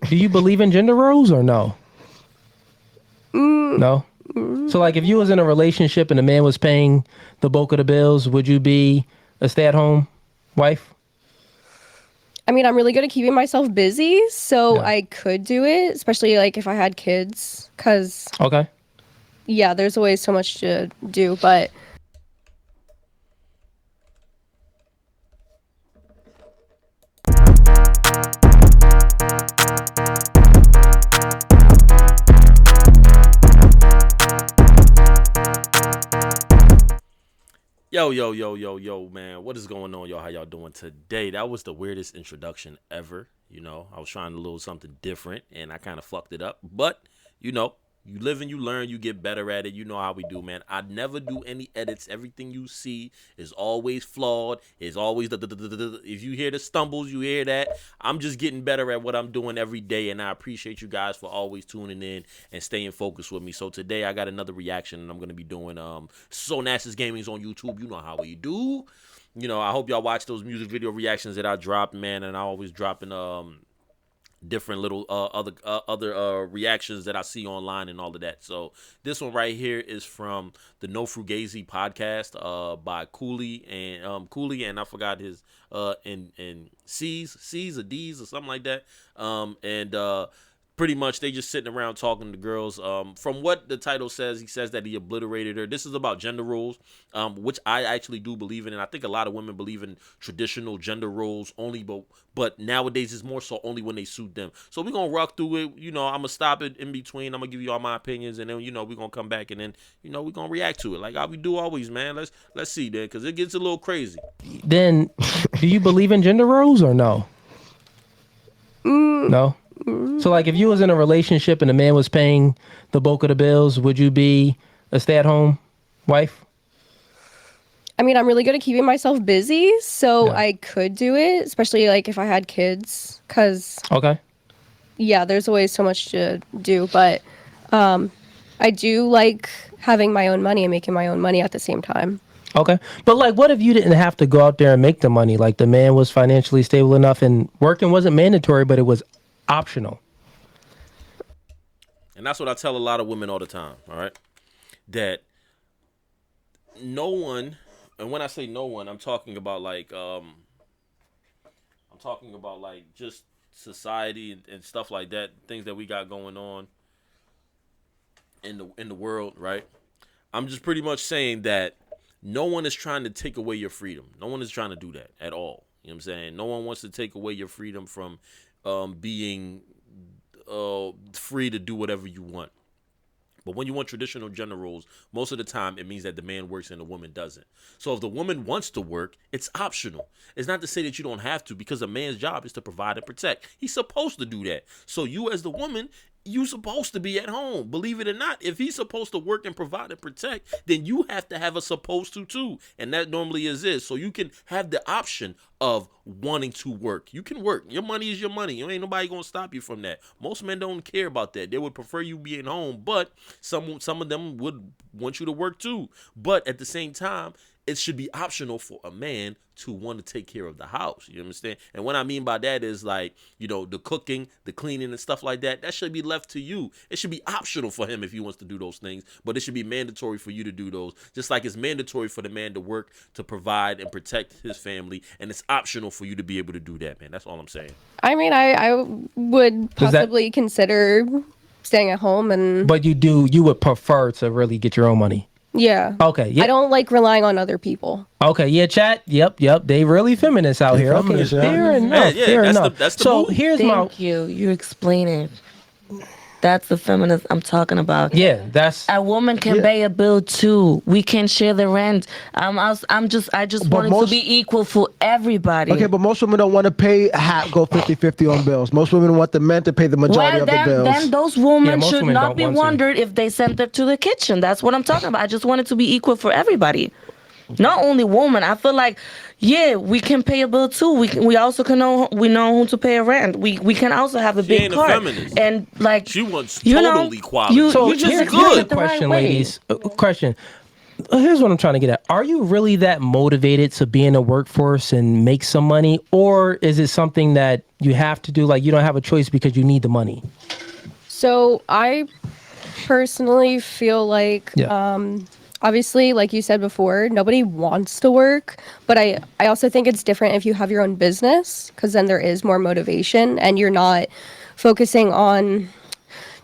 Do you believe in gender roles or no? No? So, like, if you was in a relationship and the man was paying the bulk of the bills, would you be a stay-at-home wife? I mean, I'm really good at keeping myself busy, so Yeah. I could do it, especially like if I had kids, because Okay. yeah, there's always so much to do, but Yo, yo, yo, yo, yo, man. What is going on, y'all? How y'all doing today? That was the weirdest introduction ever. I was trying to do something different and I kind of fucked it up. But, you live and you learn, you get better at it. You know how we do, man. I never do any edits. Everything you see is always flawed. Is always if you hear the stumbles, you hear that. I'm just getting better at what I'm doing every day, and I appreciate you guys for always tuning in and staying focused with me. So today I got another reaction, and I'm gonna be doing So Nasa's Gaming's on YouTube. You know how we do. I hope y'all watch those music video reactions that I drop, man, and I always dropping different little other reactions that I see online and all of that. So this one right here is from the No Frugazi podcast by Cooley and I forgot his and C's or D's or something like that. And pretty much they just sitting around talking to girls. From what the title says, he says that he obliterated her. This is about gender roles, which I actually do believe in, and I think a lot of women believe in traditional gender roles only, but nowadays it's more so only when they suit them. So we're gonna rock through it. I'm gonna stop it in between. I'm gonna give you all my opinions, and then we're gonna come back and then we're gonna react to it like how we do always, man. Let's see then, because it gets a little crazy. Then, do you believe in gender roles or no? No? So, like, if you was in a relationship and the man was paying the bulk of the bills, would you be a stay-at-home wife? I mean, I'm really good at keeping myself busy, so Yeah. I could do it, especially like if I had kids, because Okay. yeah, there's always so much to do, but I do like having my own money and making my own money at the same time. Okay. But, like, what if you didn't have to go out there and make the money? Like, the man was financially stable enough and working wasn't mandatory, but it was optional. And that's what I tell a lot of women all the time, all right? That no one, and when I say no one, I'm talking about just society and stuff like that, things that we got going on in the world, right? I'm just pretty much saying that no one is trying to take away your freedom. No one is trying to do that at all. You know what I'm saying? No one wants to take away your freedom from being free to do whatever you want. But when you want traditional gender roles, most of the time it means that the man works and the woman doesn't. So if the woman wants to work, it's optional. It's not to say that you don't have to, because a man's job is to provide and protect. He's supposed to do that. So you as the woman, you're supposed to be at home. Believe it or not, if he's supposed to work and provide and protect, then you have to have a supposed to too. And that normally is it. So you can have the option of wanting to work. You can work. Your money is your money. You ain't nobody gonna stop you from that. Most men don't care about that. They would prefer you being home, but some of them would want you to work too. But at the same time, it should be optional for a man to want to take care of the house. You understand? And what I mean by that is like, the cooking, the cleaning and stuff like that, that should be left to you. It should be optional for him if he wants to do those things, but it should be mandatory for you to do those. Just like it's mandatory for the man to work, to provide and protect his family, and it's optional for you to be able to do that, man. That's all I'm saying. I mean, I would possibly consider staying at home and... But you would prefer to really get your own money? Yeah. Okay. Yeah. I don't like relying on other people. Okay. Yeah. Chat. Yep. They really feminists out here. Okay. Fair enough. Fair enough. That's the so move. here's Thank you. You explain it. That's the feminist I'm talking about. Yeah. That's a woman can pay a bill too. We can share the rent. I just want it to be equal for everybody. Okay, but most women don't want to go 50-50 on bills. Most women want the men to pay the majority of the bills. Then those women should women not be want wondered if they sent it to the kitchen. That's what I'm talking about. I just want it to be equal for everybody. Not only women. I feel like, we can pay a bill too. We also can know who to pay a rent. We can also have a She big ain't part. a feminist. And like she wants total equality. so. You just Here's good. the question, ladies. Question: Here's what I'm trying to get at. Are you really that motivated to be in the workforce and make some money? Or is it something that you have to do, like you don't have a choice because you need the money? So I personally feel like, Yeah. obviously, like you said before, nobody wants to work, but I also think it's different if you have your own business, because then there is more motivation and you're not focusing on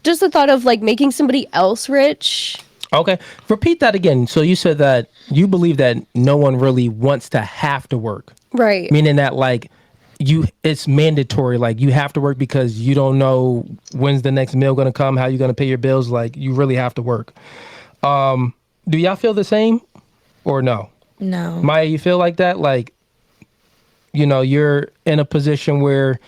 just the thought of like making somebody else rich. Okay. Repeat that again. So you said that you believe that no one really wants to have to work. Right. Meaning that like it's mandatory. Like you have to work because you don't know when's the next meal going to come, how you're going to pay your bills. Like you really have to work. Do y'all feel the same or no? No. Maya, you feel like that? Like, you're in a position where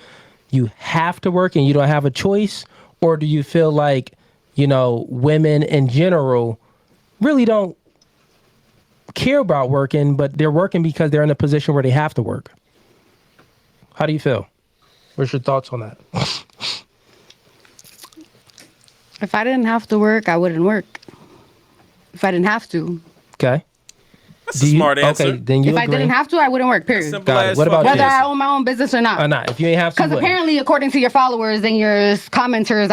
you have to work and you don't have a choice? Or do you feel like, women in general really don't care about working, but they're working because they're in a position where they have to work? How do you feel? What's your thoughts on that? If I didn't have to work, I wouldn't work. If I didn't have to. Okay. That's a smart answer. Okay, then you If I agree. didn't have to, I wouldn't work, period. Simple Got it. as What about fuck Whether I answer. own my own business or not. Or not. If you ain't have to, Because you wouldn't. apparently, according to your followers and your commenters,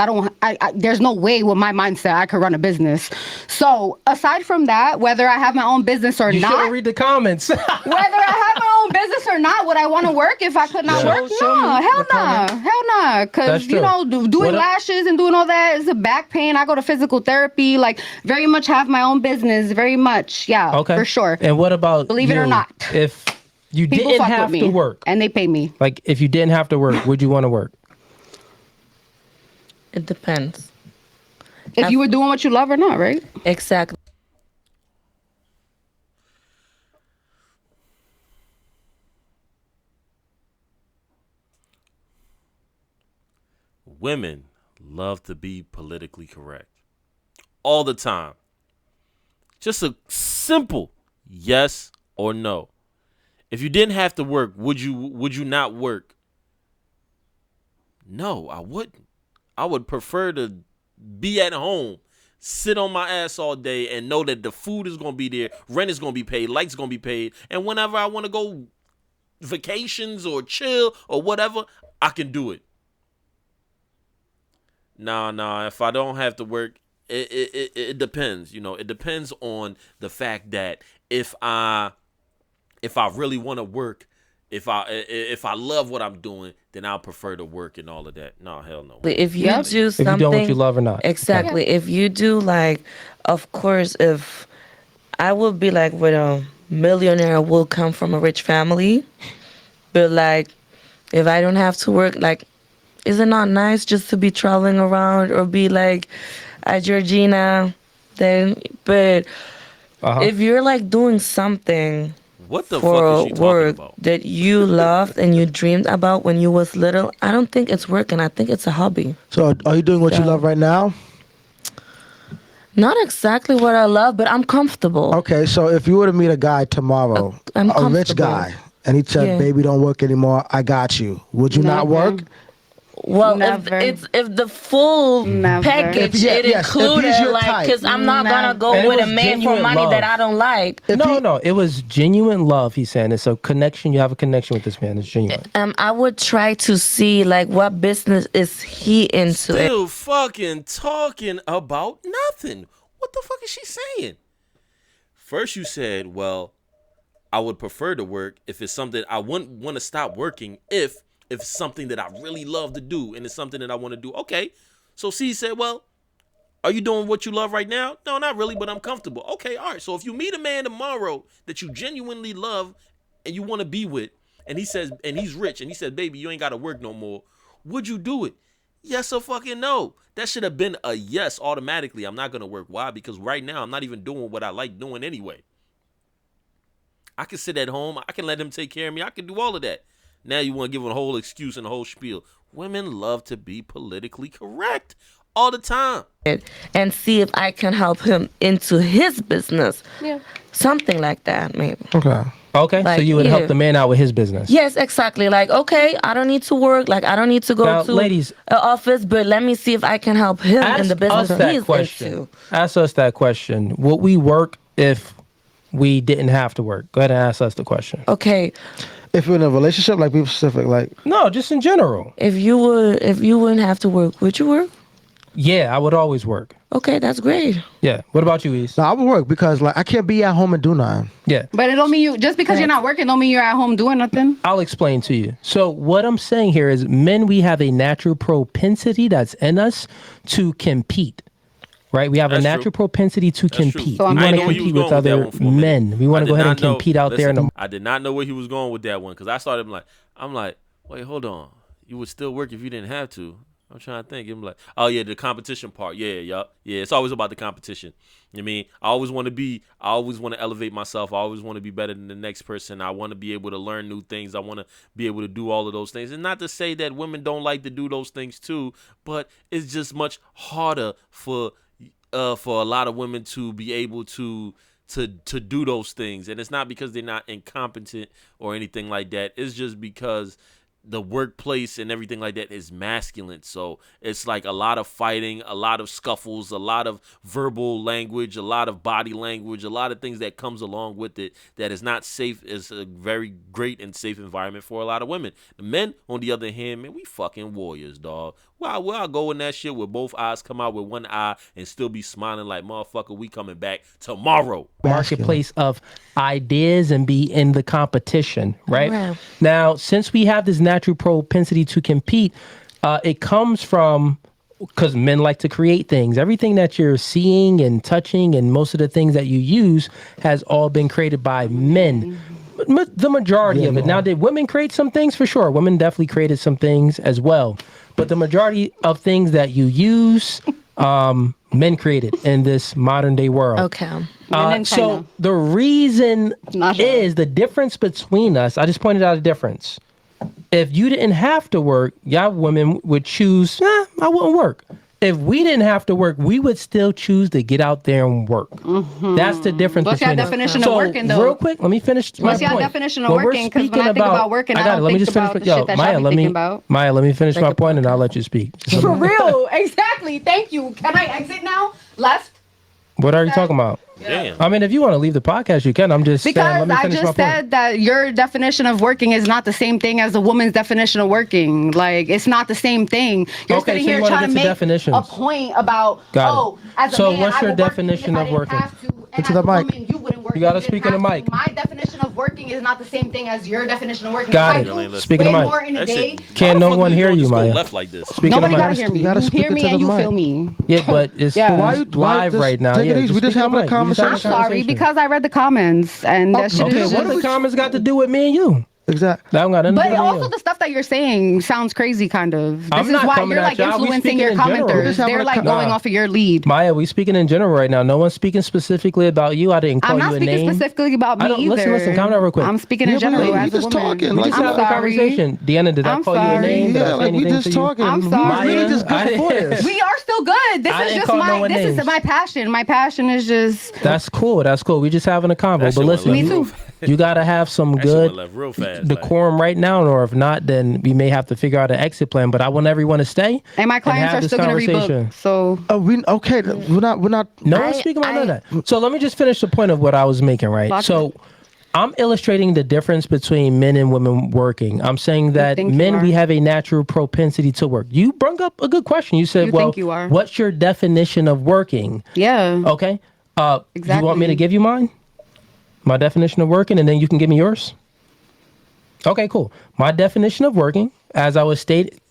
there's no way with my mindset I could run a business. So aside from that, whether I have my own business or You not, shouldn't read the comments. whether I have my own business or not, would I want to work if I could not Yeah. work? Show me No, hell the comment. no, hell no. That's Because true. doing What a- lashes and doing all that is a back pain. I go to physical therapy. Like very much have my own business. Very much, yeah, Okay. for sure. And what about Believe it or you? not. If you People didn't fuck have with to me work, and they pay me. like if you didn't have to work, would you want to work? It depends. If you were doing what you love or not, right? Exactly. Women love to be politically correct all the time. Just a simple yes or no. If you didn't have to work, would you not work? No, I wouldn't. I would prefer to be at home, sit on my ass all day and know that the food is going to be there, rent is going to be paid, lights going to be paid, and whenever I want to go vacations or chill or whatever, I can do it. Nah, if I don't have to work, it depends. It depends on the fact that if I really want to work, if I love what I'm doing, then I'll prefer to work and all of that. No, hell no. If you Yep. do If you something, doing what you love or not. exactly. If you do like, of course, if I would be like with a millionaire will come from a rich family, but like if I don't have to work, like, is it not nice just to be traveling around or be like at Georgina? Then, but Uh-huh. if you're like doing something What the for fuck is she talking work about? that you loved and you dreamed about when you was little, I don't think it's working. I think it's a hobby. So are you doing what you Yeah. love right now? Not exactly what I love, but I'm comfortable. Okay, so if you were to meet a guy tomorrow, I'm a rich comfortable. guy, and he said, Yeah. "Baby, don't work anymore. I got you." Would you not Never. work? Well, Never. if the full Never. package If- yeah, it yes, if he's included, your like, type. because I'm not gonna go And it with a was man for genuine money love. that I don't like. No, it was genuine love. He's saying it's a connection. You have a connection with this man. It's genuine. I would try to see like what business is he into. Still fucking talking about nothing. What the fuck is she saying? First you said, well, I would prefer to work if it's something I wouldn't want to stop working if it's something that I really love to do and it's something that I want to do. Okay. So C said, well, are you doing what you love right now? No, not really, but I'm comfortable. Okay, all right. So if you meet a man tomorrow that you genuinely love and you want to be with, and he says, and he's rich, and he said, baby, you ain't got to work no more, would you do it? Yes or fucking no. That should have been a yes automatically. I'm not going to work. Why? Because right now I'm not even doing what I like doing anyway. I can sit at home. I can let him take care of me. I can do all of that. Now you want to give him a whole excuse and a whole spiel. Women love to be politically correct all the time. And see if I can help him into his business. Yeah. Something like that, maybe. Okay. Okay, so Like, you would yeah. help the man out with his business. Yes, exactly. Like, okay, I don't need to work. Like, I don't need to go Now, to ladies, an office, but let me see if I can help him in Ask the business us that he's question. into. Ask us that question. Would we work if we didn't have to work? Go ahead and ask us the question. Okay, If you're in a relationship, like be specific, like No, just in general. if you wouldn't have to work, would you work? Yeah, I would always work. Okay, that's great. Yeah. What about you, East? no, I would work because like I can't be at home and do nothing. Yeah. But it don't mean you just because you're not working don't mean you're at home doing nothing. I'll explain to you. So what I'm saying here is men, we have a natural propensity that's in us to compete. Right? We have That's a natural true. propensity to That's true. compete. So we I'm want I to know where he was compete going with with that other one for a minute. men. We want I to go did ahead and not know- compete out there in the listen, I did not know where he was going with that one because I started I'm like, wait, hold on. You would still work if you didn't have to. I'm trying to think. I'm like, oh yeah, the competition part. Yeah. It's always about the competition. You know what I mean, I always want to elevate myself. I always want to be better than the next person. I want to be able to learn new things. I want to be able to do all of those things. And not to say that women don't like to do those things too, but it's just much harder for a lot of women to be able to do those things. And it's not because they're not incompetent or anything like that. It's just because the workplace and everything like that is masculine. So it's like a lot of fighting, a lot of scuffles, a lot of verbal language, a lot of body language, a lot of things that comes along with it that is not safe. It's a very great and safe environment for a lot of women. The men, on the other hand, man, we fucking warriors, dog. Well, I'll go in that shit with both eyes come out with one eye and still be smiling like, motherfucker, we coming back tomorrow. marketplace of ideas and be in the competition, right? Right. Now, since we have this natural propensity to compete, it comes from because men like to create things. Everything that you're seeing and touching and most of the things that you use has all been created by men. The majority of it. Now, did women create some things? For sure. Women definitely created some things as well. But the majority of things that you use, men created in this modern day world. Okay. Men in So China. the reason Not sure. is the difference between us. I just pointed out a difference. If you didn't have to work, y'all women would choose, I wouldn't work. If we didn't have to work, we would still choose to get out there and work. That's the difference What's your between us. definition of So, working, though? real quick, let me finish my What's your point. definition of When we're working? Because when speaking I think about working, I got it. don't Let me think just finish. about the Yo, shit that Maya, y'all be let me, thinking about. Maya, let me finish my point and I'll let you speak. For real, exactly. Thank you. Can I exit now? Left? What are you talking about? Damn. I mean, if you want to leave the podcast, you can. I'm just saying, Because let me I finish my just point. said that your definition of working is not the same thing as a woman's definition of working. Like, it's not the same thing. You're Okay, sitting so you here wanna trying get to to make definitions. a point about, Got it. as a So man, what's I your would work definition even if of I didn't working? have to, and To as the a mic. woman, you wouldn't work You gotta if didn't speak in the have to. mic. My definition of working is not the same thing as your definition of working. Got If I it. do Speak in the way mic. more in a That day. shit, Can't why no the fuck one you hear don't you, just go Maya? left like this? Speak in the Nobody mic. gotta hear me. You gotta You speak hear me into and the you mic. feel me. Yeah, but it's Yeah. why Why you you- live just right now. take it Yeah, easy. We just speak in having the a mic. We just having conversation. Sorry, conversation. because I read the comments and that shit Okay, is what the just... comments got to do with me and you? Exactly. That don't got nothing to do But with also you. the stuff that you're saying sounds crazy, kind of. This I'm is not why coming you're at like y'all. We influencing speaking your in general. commenters. Just having They're a like co- going Nah. off of your lead. Maya, we speaking in general right now. No one's speaking specifically about you. I didn't call I'm you not a speaking name. specifically about me I don't, either. listen, calm down real quick. I'm speaking in Yeah, but general we as a just woman. talking, We like, just I'm having a sorry. conversation. Deanna, did I I'm call you a sorry. name? Did I Yeah, say like we anything just to you? talking. I'm We sorry. really just Maya, good for this. We are still good. This I is didn't just call no my one this is names. my passion. My passion is just That's cool. That's cool. We just having a convo. That But shit went listen, left Me real too. fast. you gotta have some That shit good went left real fast. like. decorum right now, or if not, then we may have to figure out an exit plan. But I want everyone to stay and my clients have are this still gonna conversation. rebook. So Okay. We're not. No I- one's speaking about none I- of that. So let me just finish the point of what I was making, right? Lock So I'm illustrating the difference between men and women working. I'm saying that think you men, we are. have a natural propensity to work. You brought up a good question. You said, You well, think you are. what's your definition of working? yeah. Okay. You want me Exactly. to give you mine? My definition of working, and then you can give me yours? Okay, cool. My definition of working, as I was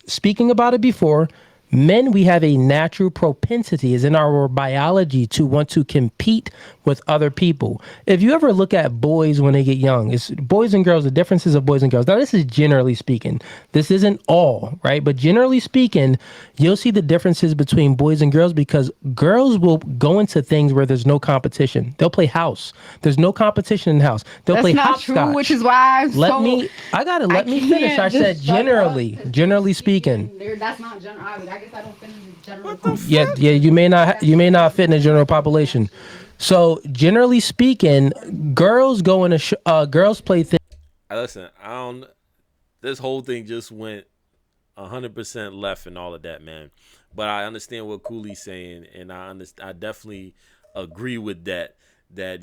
speaking about it before, men, we have a natural propensity, is in our biology to want to compete with other people. If you ever look at boys when they get young, it's boys and girls, the differences of boys and girls. Now, this is generally speaking. This isn't all, right? But generally speaking, you'll see the differences between boys and girls because girls will go into things where there's no competition. They'll play house. There's no competition in house. They'll That's play not true, hopscotch. which is why I'm Let so me, I got to let me finish. I can't said just shut generally, up. generally speaking. That's not general. I guess I don't finish general. Yeah, you may not fit in the general population. So generally speaking, girls go into girls play things. Listen, I don't. This whole thing just went 100% left and all of that, man. But I understand what Cooley's saying, and I definitely agree with that. that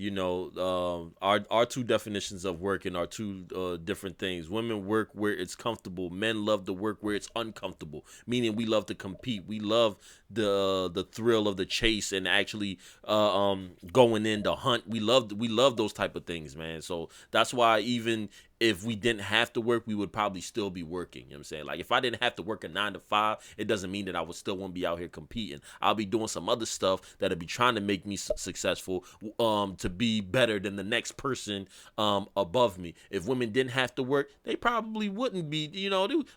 our two definitions of working are two different things. Women work where it's comfortable. Men love to work where it's uncomfortable. Meaning we love to compete. We love the thrill of the chase and actually going in to hunt. We love those type of things, man. So that's why even if we didn't have to work, we would probably still be working. You know what I'm saying? Like if I didn't have to work a 9 to 5, it doesn't mean that I would still want to be out here competing. I'll be doing some other stuff that'll be trying to make me successful, to be better than the next person above me. If women didn't have to work, they probably wouldn't be.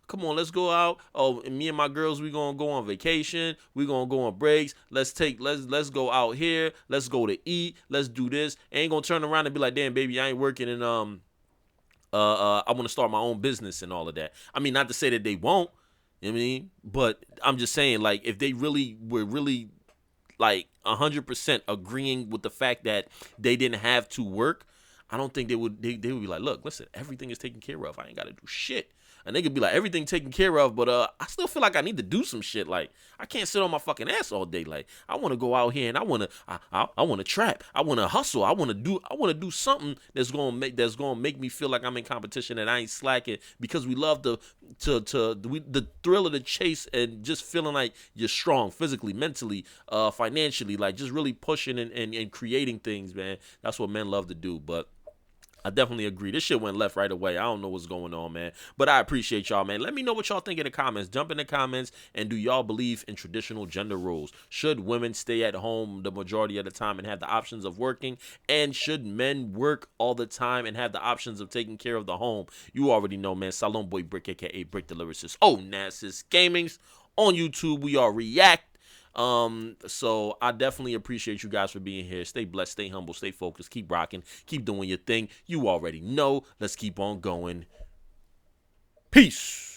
Come on, let's go out. Oh, and me and my girls, we gonna go on vacation. We gonna go on breaks. Let's go out here. Let's go to eat. Let's do this. Ain't gonna turn around and be like, damn, baby, I ain't working and I want to start my own business and all of that. I mean, not to say that they won't, you know what I mean? But I'm just saying, like, if they really were really like 100% agreeing with the fact that they didn't have to work, I don't think they would be like, look, listen, everything is taken care of. I ain't got to do shit. And they could be like, everything taken care of, but I still feel like I need to do some shit. Like, I can't sit on my fucking ass all day. Like, I want to go out here and I want to trap. I want to hustle. I want to do something that's going to make me feel like I'm in competition and I ain't slacking, because we love the thrill of the chase and just feeling like you're strong physically, mentally, financially, like just really pushing and creating things, man. That's what men love to do. But I definitely agree. This shit went left right away. I don't know what's going on, man. But I appreciate y'all, man. Let me know what y'all think in the comments. Jump in the comments. And do y'all believe in traditional gender roles? Should women stay at home the majority of the time and have the options of working? And should men work all the time and have the options of taking care of the home? You already know, man. Salon Boy Brick, a.k.a. Brick the Lyricist. Oh, Nasus Gamings. On YouTube, we are React. So I definitely appreciate you guys for being here. Stay blessed, stay humble, stay focused, keep rocking, keep doing your thing. You already know. Let's keep on going. Peace.